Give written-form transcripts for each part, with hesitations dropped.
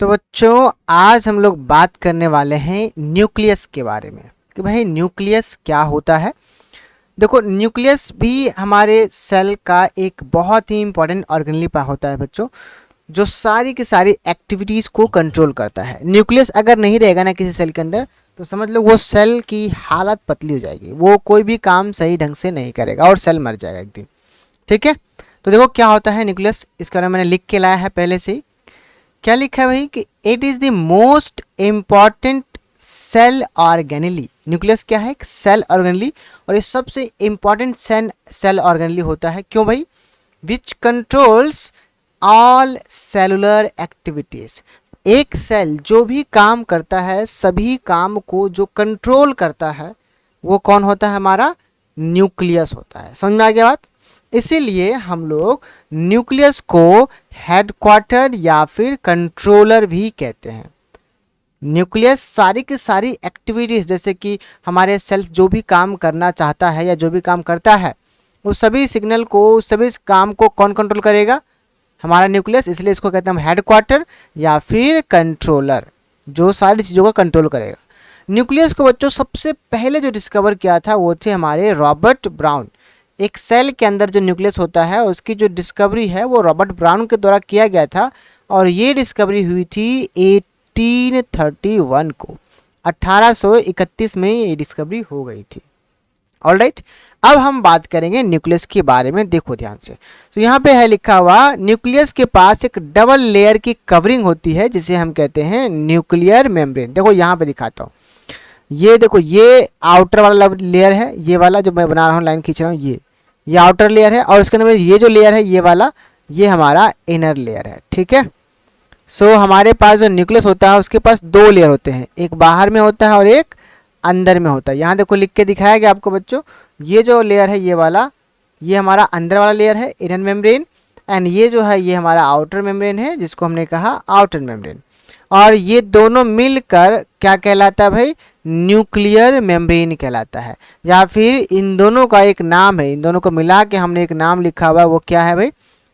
तो बच्चों आज हम लोग बात करने वाले हैं न्यूक्लियस के बारे में कि भाई न्यूक्लियस क्या होता है। देखो न्यूक्लियस भी हमारे सेल का एक बहुत ही इंपॉर्टेंट ऑर्गेनेल होता है बच्चों, जो सारी की सारी एक्टिविटीज़ को कंट्रोल करता है। न्यूक्लियस अगर नहीं रहेगा ना किसी सेल के अंदर तो समझ लो वो सेल की हालत पतली हो जाएगी, वो कोई भी काम सही ढंग से नहीं करेगा और सेल मर जाएगा एक दिन। ठीक है, तो देखो क्या होता है न्यूक्लियस, इसके बारे में मैंने लिख के लाया है पहले से ही। क्या लिखा है भाई कि it is the most important cell organelle. Nucleus क्या है? सेल ऑर्गेनेली, और ये सबसे इम्पॉर्टेंट सेल ऑर्गेनेली होता है। क्यों भाई? विच कंट्रोल्स ऑल सेलुलर एक्टिविटीज। एक सेल जो भी काम करता है, सभी काम को जो कंट्रोल करता है वो कौन होता है? हमारा न्यूक्लियस होता है। समझ में आ गया बात? इसीलिए हम लोग न्यूक्लियस को हेडक्वार्टर या फिर कंट्रोलर भी कहते हैं। न्यूक्लियस सारी की सारी एक्टिविटीज, जैसे कि हमारे सेल्स जो भी काम करना चाहता है या जो भी काम करता है, उस सभी सिग्नल को, उस सभी काम को कौन कंट्रोल करेगा? हमारा न्यूक्लियस। इसलिए इसको कहते हैं हम हेडक्वार्टर या फिर कंट्रोलर, जो सारी चीज़ों को कंट्रोल करेगा। न्यूक्लियस को बच्चों सबसे पहले जो डिस्कवर किया था वो थे हमारे रॉबर्ट ब्राउन। एक सेल के अंदर जो न्यूक्लियस होता है उसकी जो डिस्कवरी है वो रॉबर्ट ब्राउन के द्वारा किया गया था, और ये डिस्कवरी हुई थी 1831 को। 1831 में ये डिस्कवरी हो गई थी। ऑलराइट, अब हम बात करेंगे न्यूक्लियस के बारे में। देखो ध्यान से, तो यहाँ पे है लिखा हुआ, न्यूक्लियस के पास एक डबल लेयर की कवरिंग होती है जिसे हम कहते हैं न्यूक्लियर मेम्ब्रेन। देखो यहाँ पे दिखाता हूँ, ये देखो, ये आउटर वाला लेयर है, ये वाला जो मैं बना रहा हूँ, लाइन खींच रहा हूँ, ये आउटर लेयर है, और उसके अंदर ये जो लेयर है ये वाला, ये हमारा इनर लेयर है। ठीक है, सो हमारे पास जो न्यूक्लियस होता है उसके पास दो लेयर होते हैं, एक बाहर में होता है और एक अंदर में होता है। यहाँ देखो लिख के दिखाया गया आपको बच्चों, ये जो लेयर है ये वाला, ये हमारा अंदर वाला लेयर है इनर मेम्ब्रेन, एंड ये जो है ये हमारा आउटर मेम्ब्रेन है जिसको हमने कहा आउटर मेम्ब्रेन। और ये दोनों मिलकर क्या कहलाता है भाई? न्यूक्लियर मेम्ब्रेन कहलाता है, या फिर इन दोनों का एक नाम है, इन दोनों को मिला के हमने एक नाम लिखा हुआ है, वो क्या है भाई?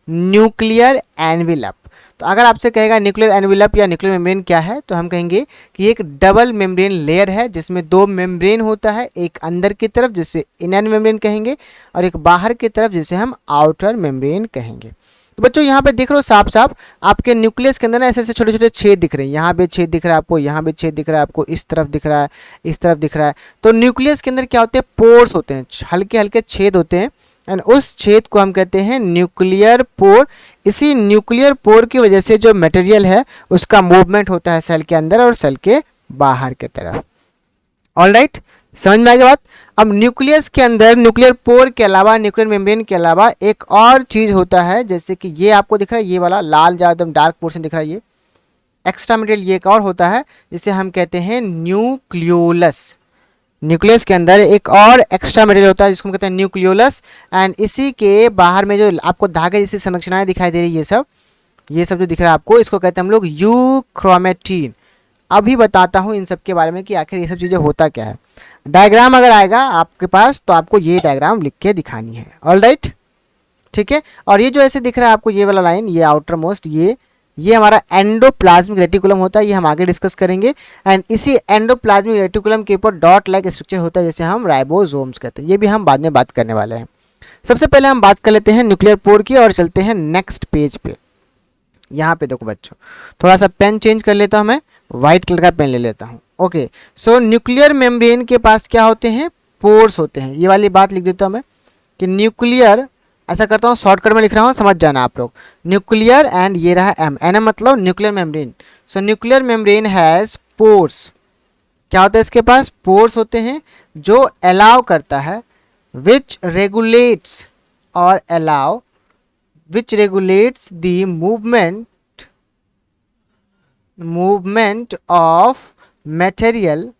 Nuclear envelope. तो अगर आपसे कहेगा न्यूक्लियर एनवेलप या न्यूक्लियर मेम्ब्रेन क्या है, तो हम कहेंगे कि एक डबल मेम्ब्रेन लेयर है जिसमें दो मेम्ब्रेन होता है, एक अंदर की तरफ जिसे इनर मेम्ब्रेन कहेंगे और एक बाहर की तरफ जिसे हम आउटर मेम्ब्रेन कहेंगे। तो बच्चों यहाँ पे देख रहे हो साफ साफ आपके न्यूक्लियस के अंदर ना ऐसे ऐसे छोटे छोटे छेद दिख रहे हैं। यहाँ पे छेद दिख रहा है आपको, यहाँ पे छेद दिख रहा है आपको, इस तरफ दिख रहा है, इस तरफ दिख रहा है। तो न्यूक्लियस के अंदर क्या होते हैं? पोर्स होते हैं, हल्के हल्के छेद होते हैं, एंड उस छेद को हम कहते हैं न्यूक्लियर पोर। इसी न्यूक्लियर पोर की वजह से जो मटेरियल है उसका मूवमेंट होता है सेल के अंदर और सेल के बाहर की तरफ। ऑलराइट, समझ में आ गया बात? अब न्यूक्लियस के अंदर न्यूक्लियर पोर के अलावा, न्यूक्लियर मेम्ब्रेन के अलावा एक और चीज होता है, जैसे कि ये आपको दिख रहा है, ये वाला लाल जो एकदम डार्क पोर्शन दिख रहा है, ये एक्स्ट्रा मटेरियल ये एक और होता है जिसे हम कहते हैं न्यूक्लियोलस। न्यूक्लियस के अंदर एक और एक्स्ट्रा मटेरियल होता है जिसको हम कहते हैं न्यूक्लियोलस, एंड इसी के बाहर में जो आपको धागे जैसी संरचनाएं दिखाई दे रही है, ये सब जो दिख रहा है आपको, इसको कहते हैं हम लोग यूक्रोमेटिन। अभी बताता हूँ इन सब के बारे में कि आखिर ये सब चीज़ें होता क्या है। डायग्राम अगर आएगा आपके पास तो आपको ये डायग्राम लिख के दिखानी है। ऑलराइट, ठीक है, और ये जो ऐसे दिख रहा है आपको, ये वाला लाइन, ये आउटर मोस्ट, ये हमारा एंडोप्लाज्मिक रेटिकुलम होता है, ये हम आगे डिस्कस करेंगे। एंड इसी एंडोप्लाज्मिक रेटिकुलम के ऊपर डॉट लाइक स्ट्रक्चर होता है जिसे हम राइबोसोम्स कहते हैं। ये भी हम बाद में बात करने वाले हैं। सबसे पहले हम बात कर लेते हैं न्यूक्लियर पोर की और चलते हैं नेक्स्ट पेज पे। यहाँ पे देखो बच्चों, थोड़ा सा पेन चेंज कर लेता हूँ, मैं व्हाइट कलर का पेन ले लेता हूँ। ओके, सो न्यूक्लियर मेम्ब्रेन के पास क्या होते हैं? पोर्स होते हैं। ये वाली बात लिख देता हूँ मैं कि न्यूक्लियर, ऐसा करता हूँ शॉर्टकट में लिख रहा हूँ, समझ जाना आप लोग। न्यूक्लियर एंड ये रहा एम, एन मतलब nuclear membrane. So nuclear membrane has pores. क्या होता है इसके पास? पोर्स होते हैं जो अलाउ करता है, विच रेगुलेट्स और allow, which regulates the movement of materials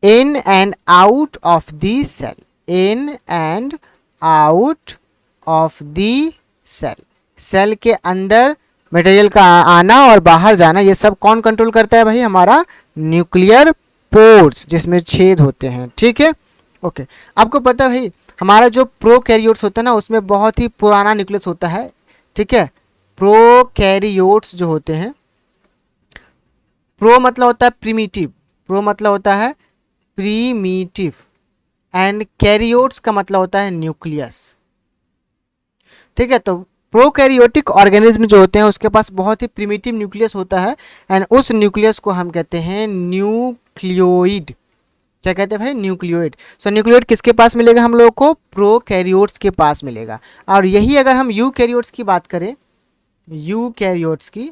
in and out of the cell, in and out of the cell। Cell के अंदर मटेरियल का आना और बाहर जाना ये सब कौन कंट्रोल करता है भाई? हमारा न्यूक्लियर पोर्स, जिसमें छेद होते हैं। ठीक है, ओके। आपको पता है भाई हमारा जो प्रोकैरियोट्स होता है ना, उसमें बहुत ही पुराना न्यूक्लियस होता है। ठीक है, प्रोकैरियोट्स जो होते हैं, प्रो मतलब होता है प्रिमिटिव, प्रो मतलब होता है प्रीमिटिव, एंड कैरियोट्स का मतलब होता है न्यूक्लियस। ठीक है, तो प्रोकैरियोटिक ऑर्गेनिज्म जो होते हैं उसके पास बहुत ही प्रिमिटिव न्यूक्लियस होता है, एंड उस न्यूक्लियस को हम कहते हैं न्यूक्लियोइड। क्या कहते हैं भाई? न्यूक्लियोइड। सो न्यूक्लियोइड किसके पास मिलेगा हम लोगों को? प्रोकैरियोट्स के पास मिलेगा। और यही अगर हम यूकैरियोट्स की बात करें, यूकैरियोट्स की,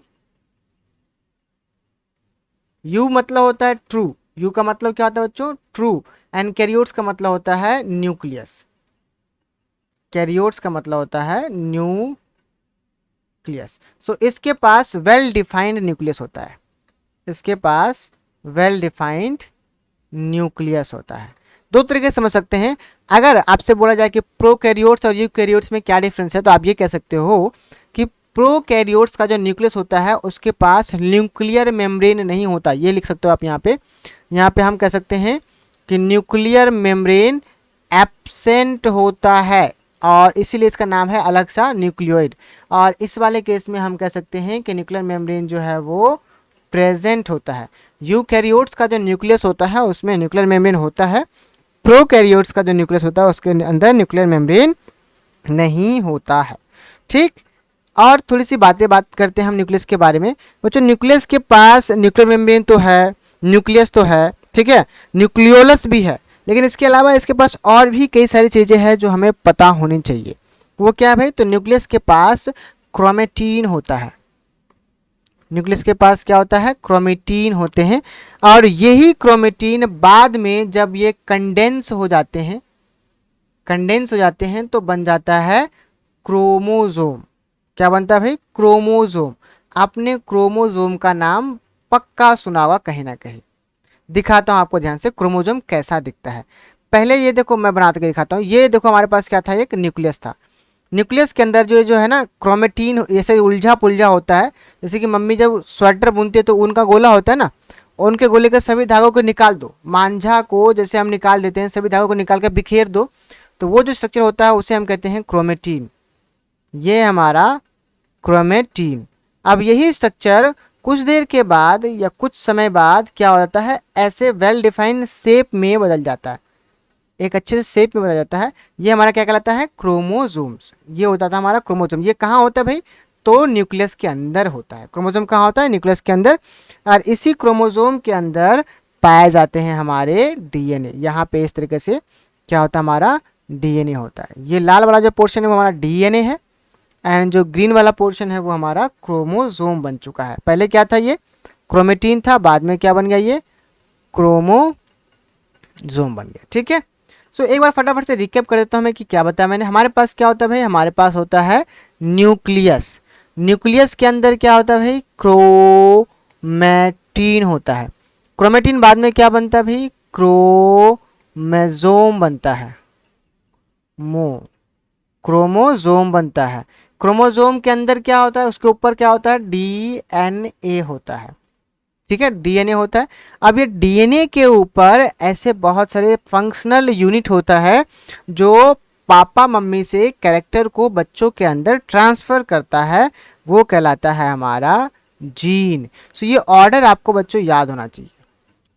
यू मतलब होता है ट्रू, यू का मतलब क्या होता है बच्चों? ट्रू, एंड कैरियोट्स का मतलब होता है न्यूक्लियस। कैरियोट्स का मतलब होता है न्यूक्लियस। सो इसके पास वेल डिफाइंड न्यूक्लियस होता है, इसके पास वेल डिफाइंड न्यूक्लियस होता है। दो तरीके से समझ सकते हैं। अगर आपसे बोला जाए कि प्रोकैरियोट्स और यूकैरियोट्स में क्या डिफरेंस है, तो आप ये कह सकते हो कि प्रोकैरियोट्स का जो न्यूक्लियस होता है उसके पास न्यूक्लियर मेम्ब्रेन नहीं होता। ये लिख सकते हो आप यहाँ पे, यहाँ पे हम कह सकते हैं कि न्यूक्लियर मेम्ब्रेन एब्सेंट होता है, और इसीलिए इसका नाम है अलग सा न्यूक्लियोइड। और इस वाले केस में हम कह सकते हैं कि न्यूक्लियर मेम्ब्रेन जो है वो प्रेजेंट होता है। यूकैरियोट्स का जो न्यूक्लियस होता है उसमें न्यूक्लियर मेम्ब्रेन होता है, प्रोकैरियोट्स का जो न्यूक्लियस होता है उसके अंदर न्यूक्लियर मेम्ब्रेन नहीं होता है। ठीक, और थोड़ी सी बात करते हैं हम न्यूक्लियस के बारे में। बच्चों न्यूक्लियस के पास न्यूक्लियर मेम्ब्रेन तो है, न्यूक्लियस तो है, ठीक है, न्यूक्लियोलस भी है, लेकिन इसके अलावा इसके पास और भी कई सारी चीज़ें हैं जो हमें पता होनी चाहिए। वो क्या है भाई? तो न्यूक्लियस के पास क्रोमेटीन होता है, न्यूक्लियस के पास क्या होता है? क्रोमेटीन होते हैं, और यही क्रोमेटीन बाद में जब ये कंडेंस हो जाते हैं, कंडेंस हो जाते हैं तो बन जाता है क्रोमोजोम। क्या बनता है भाई? क्रोमोजोम। आपने क्रोमोजोम का नाम पक्का सुना होगा कहीं ना कहीं। दिखाता हूं आपको ध्यान से क्रोमोजोम कैसा दिखता है। पहले ये देखो, मैं बना के दिखाता हूँ। ये देखो हमारे पास क्या था? एक न्यूक्लियस था। न्यूक्लियस के अंदर जो है ना क्रोमेटीन ऐसे उलझा पुलझा होता है, जैसे कि मम्मी जब स्वेटर बुनती है तो उनका गोला होता है ना, उनके गोले के सभी धागों को निकाल दो, मांझा को जैसे हम निकाल देते हैं, सभी धागों को निकाल कर बिखेर दो, तो वो जो स्ट्रक्चर होता है उसे हम कहते हैं क्रोमेटीन। ये हमारा क्रोमेटीन। अब यही स्ट्रक्चर कुछ देर के बाद या कुछ समय बाद क्या हो जाता है? ऐसे वेल डिफाइंड शेप में बदल जाता है, एक अच्छे से शेप में बदल जाता है। ये हमारा क्या कहलाता है? क्रोमोजोम्स। ये होता था हमारा क्रोमोजोम। ये कहाँ होता है भाई? तो न्यूक्लियस के अंदर होता है। क्रोमोजोम कहाँ होता है? न्यूक्लियस के अंदर। और इसी क्रोमोजोम के अंदर पाए जाते हैं हमारे डीएनए। यहाँ पे इस तरीके से क्या होता है? हमारा डीएनए होता है। ये लाल वाला जो पोर्शन है वो हमारा डीएनए है, एंड जो ग्रीन वाला पोर्शन है वो हमारा क्रोमोजोम बन चुका है। पहले क्या था? ये क्रोमेटीन था, बाद में क्या बन गया? ये क्रोमोजोम बन गया। ठीक है, सो एक बार फटाफट से रिकैप कर देता हूँ मैं कि क्या बताया मैंने। हमारे पास क्या होता है भाई? हमारे पास होता है न्यूक्लियस। न्यूक्लियस के अंदर क्या होता है भाई? क्रोमेटीन होता है। क्रोमेटीन बाद में क्या बनता है भाई? क्रोमोजोम बनता है, क्रोमोजोम बनता है। क्रोमोजोम के अंदर क्या होता है? उसके ऊपर क्या होता है? डीएनए होता है। ठीक है, डीएनए होता है। अब ये डीएनए के ऊपर ऐसे बहुत सारे फंक्शनल यूनिट होता है जो पापा मम्मी से कैरेक्टर को बच्चों के अंदर ट्रांसफर करता है, वो कहलाता है हमारा जीन। सो ये ऑर्डर आपको बच्चों याद होना चाहिए।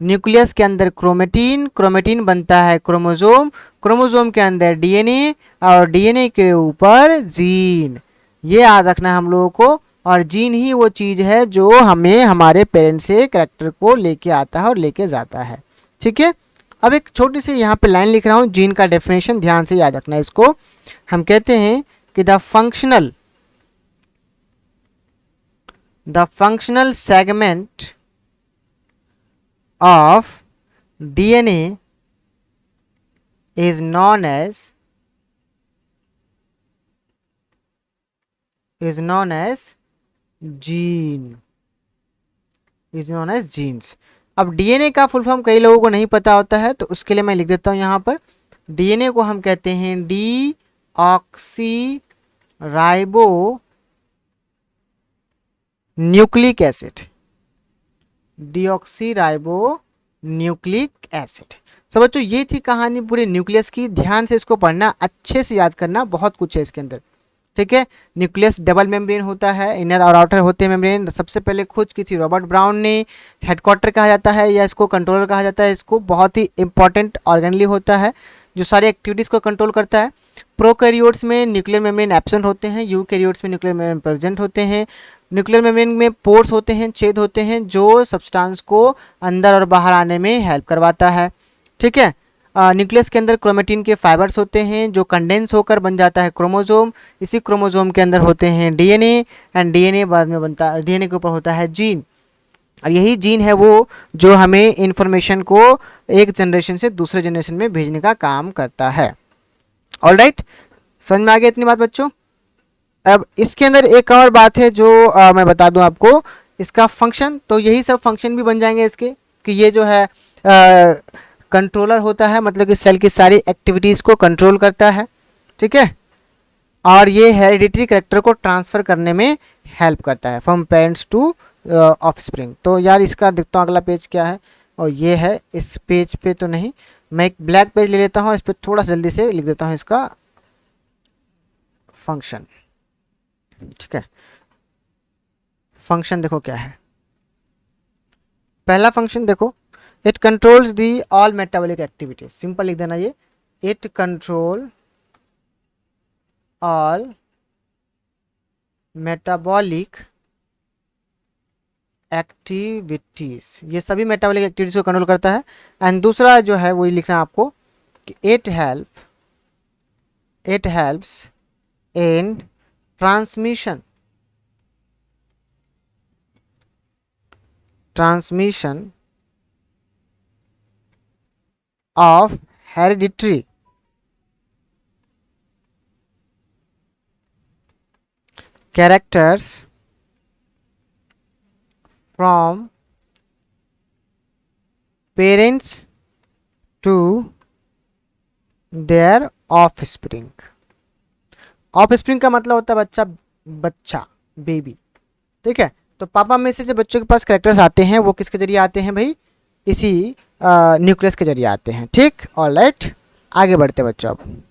न्यूक्लियस के अंदर क्रोमेटीन, क्रोमेटीन बनता है क्रोमोजोम, क्रोमोजोम के अंदर डीएनए, और डीएनए के ऊपर जीन। ये याद रखना है हम लोगों को। और जीन ही वो चीज़ है जो हमें हमारे पेरेंट्स से कैरेक्टर को लेके आता है और लेके जाता है। ठीक है, अब एक छोटी सी यहाँ पे लाइन लिख रहा हूँ, जीन का डेफिनेशन ध्यान से याद रखना है इसको। हम कहते हैं कि the functional segment of DNA is known as gene, is known as genes। अब डीएनए का फुल फॉर्म कई लोगों को नहीं पता होता है, तो उसके लिए मैं लिख देता हूँ यहाँ पर। डीएनए को हम कहते हैं deoxy ribo nucleic acid, deoxy ribo nucleic acid. सब बच्चों ये थी कहानी पूरी न्यूक्लियस की। ध्यान से इसको पढ़ना, अच्छे से याद करना, बहुत कुछ है इसके अंदर। ठीक है। न्यूक्लियस डबल मेम्ब्रेन होता है, इनर और आउटर होते हैं मेम्ब्रेन। सबसे पहले खोज की थी रॉबर्ट ब्राउन ने। हेडक्वार्टर कहा जाता है या इसको कंट्रोलर कहा जाता है। इसको बहुत ही इंपॉर्टेंट ऑर्गेनली होता है जो सारी एक्टिविटीज़ को कंट्रोल करता है। प्रोकैरियोट्स में न्यूक्लियर मेम्ब्रेन एब्सेंट होते हैं, यूकैरियोट्स में न्यूक्लियर मेम्ब्रेन प्रेजेंट होते हैं। न्यूक्लियर मेम्ब्रेन में पोर्स होते हैं, छेद होते हैं, जो सब्सटेंस को अंदर और बाहर आने में हेल्प करवाता है। ठीक है। न्यूक्लियस के अंदर क्रोमेटिन के फाइबर्स होते हैं जो कंडेंस होकर बन जाता है क्रोमोसोम। इसी क्रोमोसोम के अंदर होते हैं डीएनए, एंड डीएनए बाद में बनता है, डीएनए के ऊपर होता है जीन, और यही जीन है वो जो हमें इंफॉर्मेशन को एक जनरेशन से दूसरे जनरेशन में भेजने का काम करता है। ऑलराइट, समझ में आ गया इतनी बात बच्चों। अब इसके अंदर एक और बात है जो मैं बता दूं आपको, इसका फंक्शन। तो यही सब फंक्शन भी बन जाएंगे इसके, कि ये जो है कंट्रोलर होता है, मतलब कि सेल की सारी एक्टिविटीज़ को कंट्रोल करता है। ठीक है। और ये हेरिडिटरी कैरेक्टर को ट्रांसफ़र करने में हेल्प करता है फ्रॉम पेरेंट्स टू ऑफस्प्रिंग। तो यार इसका देखता हूँ अगला पेज क्या है, और ये है, इस पेज पे तो नहीं, मैं एक ब्लैक पेज ले लेता हूँ और इस पर थोड़ा सा जल्दी से लिख देता हूँ इसका फंक्शन। ठीक है। फंक्शन देखो क्या है। पहला फंक्शन देखो, it controls the all metabolic activities. Simple लिख देना ये, it control all metabolic activities, ये सभी मेटाबॉलिक एक्टिविटीज को कंट्रोल करता है। एंड दूसरा जो है वही लिखना है आपको कि it helps in transmission of hereditary characters from parents to their offspring। Offspring का मतलब होता है बच्चा बेबी। ठीक है। तो पापा में से जो बच्चों के पास कैरेक्टर्स आते हैं वो किसके जरिए आते हैं भाई, इसी न्यूक्लियस के जरिए आते हैं। ठीक, ऑलराइट, आगे बढ़ते बच्चों अब।